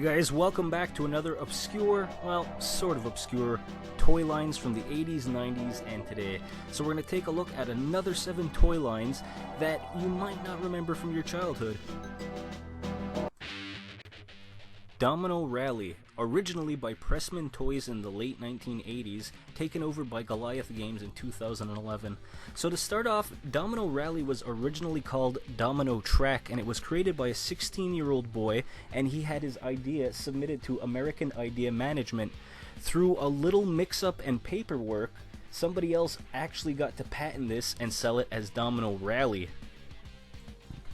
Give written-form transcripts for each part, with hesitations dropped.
guys, welcome back to another obscure, well, sort of obscure, toy lines from the 80s, 90s, and today. So we're going to take a look at another 7 toy lines that you might not remember from your childhood. Domino Rally, originally by Pressman Toys in the late 1980s, taken over by Goliath Games in 2011. So to start off, Domino Rally was originally called Domino Track, and it was created by a 16-year-old boy, and he had his idea submitted to American Idea Management. Through a little mix-up and paperwork, somebody else actually got to patent this and sell it as Domino Rally.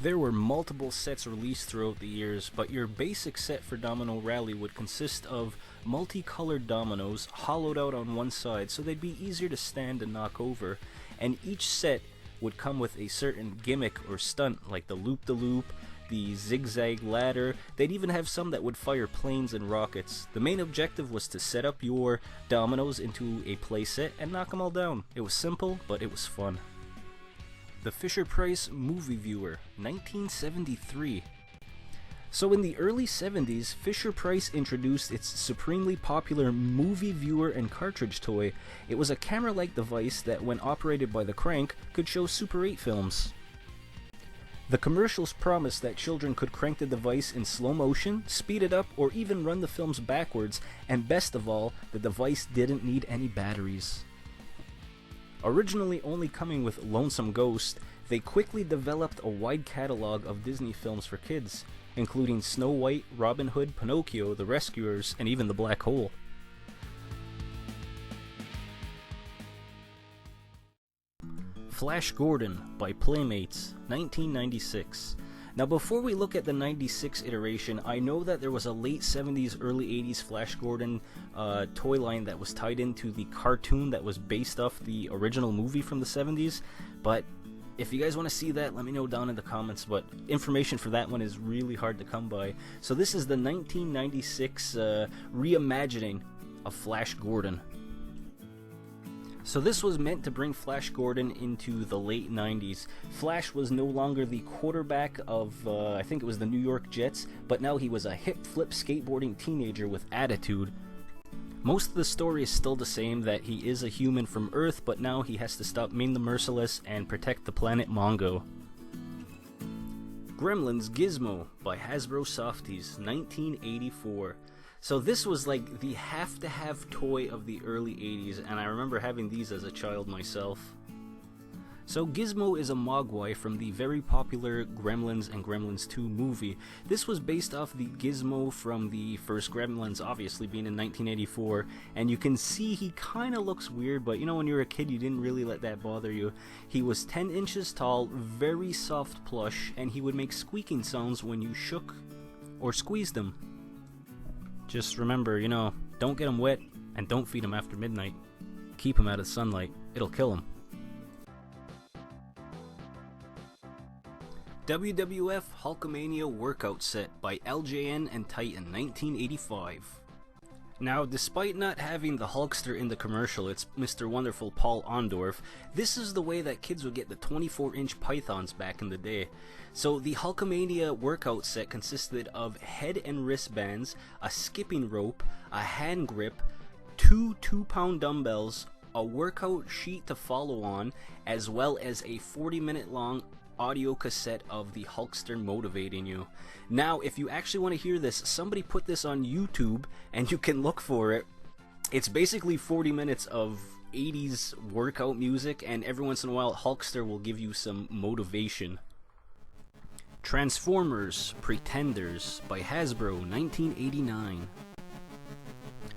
There were multiple sets released throughout the years, but your basic set for Domino Rally would consist of multicolored dominoes hollowed out on one side so they'd be easier to stand and knock over, and each set would come with a certain gimmick or stunt like the loop-de-loop, the zigzag ladder. They'd even have some that would fire planes and rockets. The main objective was to set up your dominoes into a playset and knock them all down. It was simple, but it was fun. The FisherPrice Movie Viewer, 1973. So in the early 70s, FisherPrice introduced its supremely popular movie viewer and cartridge toy. It was a camera-like device that, when operated by the crank, could show Super 8 films. The commercials promised that children could crank the device in slow motion, speed it up, or even run the films backwards, and best of all, the device didn't need any batteries. Originally only coming with Lonesome Ghost, they quickly developed a wide catalog of Disney films for kids, including Snow White, Robin Hood, Pinocchio, The Rescuers, and even The Black Hole. Flash Gordon by Playmates, 1996. Now before we look at the 96 iteration, I know that there was a late 70s, early 80s Flash Gordon toy line that was tied into the cartoon that was based off the original movie from the 70s, but if you guys want to see that, let me know down in the comments, but information for that one is really hard to come by. So this is the 1996 reimagining of Flash Gordon. So this was meant to bring Flash Gordon into the late 90s. Flash was no longer the quarterback of, I think it was the New York Jets, but now he was a hip-flip skateboarding teenager with attitude. Most of the story is still the same, that he is a human from Earth, but now he has to stop Ming the Merciless and protect the planet Mongo. Gremlins Gizmo by Hasbro Softies, 1984. So this was like the have-to-have toy of the early 80s, and I remember having these as a child myself. So Gizmo is a Mogwai from the very popular Gremlins and Gremlins 2 movie. This was based off the Gizmo from the first Gremlins, obviously being in 1984, and you can see he kind of looks weird, but you know, when you're a kid you didn't really let that bother you. He was 10 inches tall, very soft plush, and he would make squeaking sounds when you shook or squeezed him. Just remember, you know, don't get him wet, and don't feed him after midnight. Keep him out of sunlight, it'll kill him. WWF Hulkamania Workout Set by LJN and Titan, 1985. Now, despite not having the Hulkster in the commercial, it's Mr. Wonderful Paul Ondorf, this is the way that kids would get the 24-inch pythons back in the day. So the Hulkamania workout set consisted of head and wristbands, a skipping rope, a hand grip, 2 2-pound dumbbells, a workout sheet to follow on, as well as a 40-minute long audio cassette of the Hulkster motivating you. Now, if you actually want to hear this, somebody put this on YouTube and you can look for it. It's basically 40 minutes of 80s workout music, and every once in a while Hulkster will give you some motivation. Transformers Pretenders by Hasbro, 1989.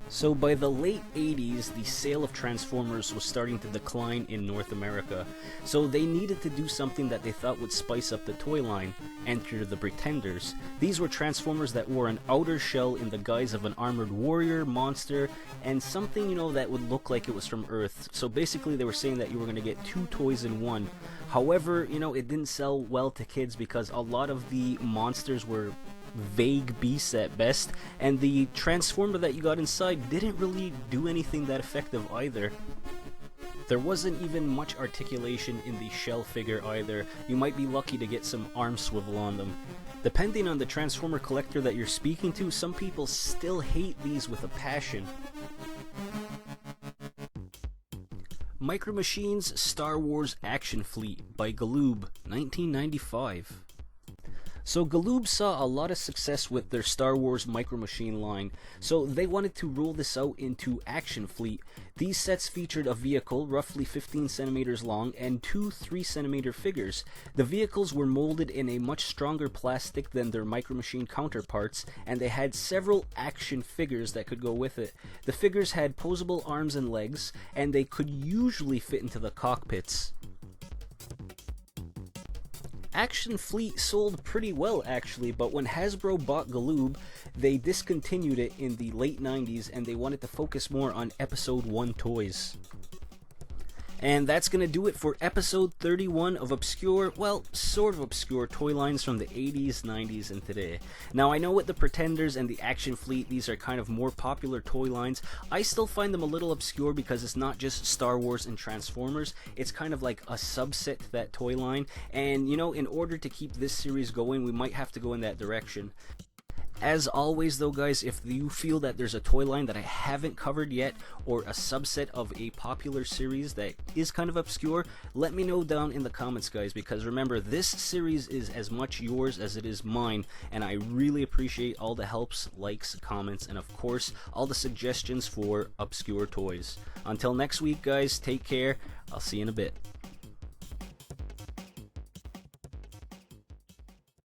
So by the late 80s, the sale of Transformers was starting to decline in North America, so they needed to do something that they thought would spice up the toy line. Enter the Pretenders. These were Transformers that wore an outer shell in the guise of an armored warrior, monster, and something, you know, that would look like it was from Earth. So basically they were saying that you were going to get 2 toys in one. However, you know, it didn't sell well to kids because a lot of the monsters were vague beasts at best, and the Transformer that you got inside didn't really do anything that effective either. There wasn't even much articulation in the shell figure either. You might be lucky to get some arm swivel on them. Depending on the Transformer collector that you're speaking to, some people still hate these with a passion. Micro Machines Star Wars Action Fleet by Galoob, 1995. So Galoob saw a lot of success with their Star Wars Micro Machine line, so they wanted to roll this out into Action Fleet. These sets featured a vehicle roughly 15 centimeters long and two 3-centimeter figures. The vehicles were molded in a much stronger plastic than their Micro Machine counterparts, and they had several action figures that could go with it. The figures had posable arms and legs, and they could usually fit into the cockpits. Action Fleet sold pretty well actually, but when Hasbro bought Galoob, they discontinued it in the late 90s and they wanted to focus more on Episode 1 toys. And that's going to do it for episode 31 of obscure, well, sort of obscure toy lines from the 80s, 90s, and today. Now, I know with the Pretenders and the Action Fleet, these are kind of more popular toy lines. I still find them a little obscure because it's not just Star Wars and Transformers. It's kind of like a subset to that toy line. And, you know, in order to keep this series going, we might have to go in that direction. As always though guys, if you feel that there's a toy line that I haven't covered yet, or a subset of a popular series that is kind of obscure, let me know down in the comments guys, because remember, this series is as much yours as it is mine, and I really appreciate all the helps, likes, comments, and of course, all the suggestions for obscure toys. Until next week guys, take care, I'll see you in a bit.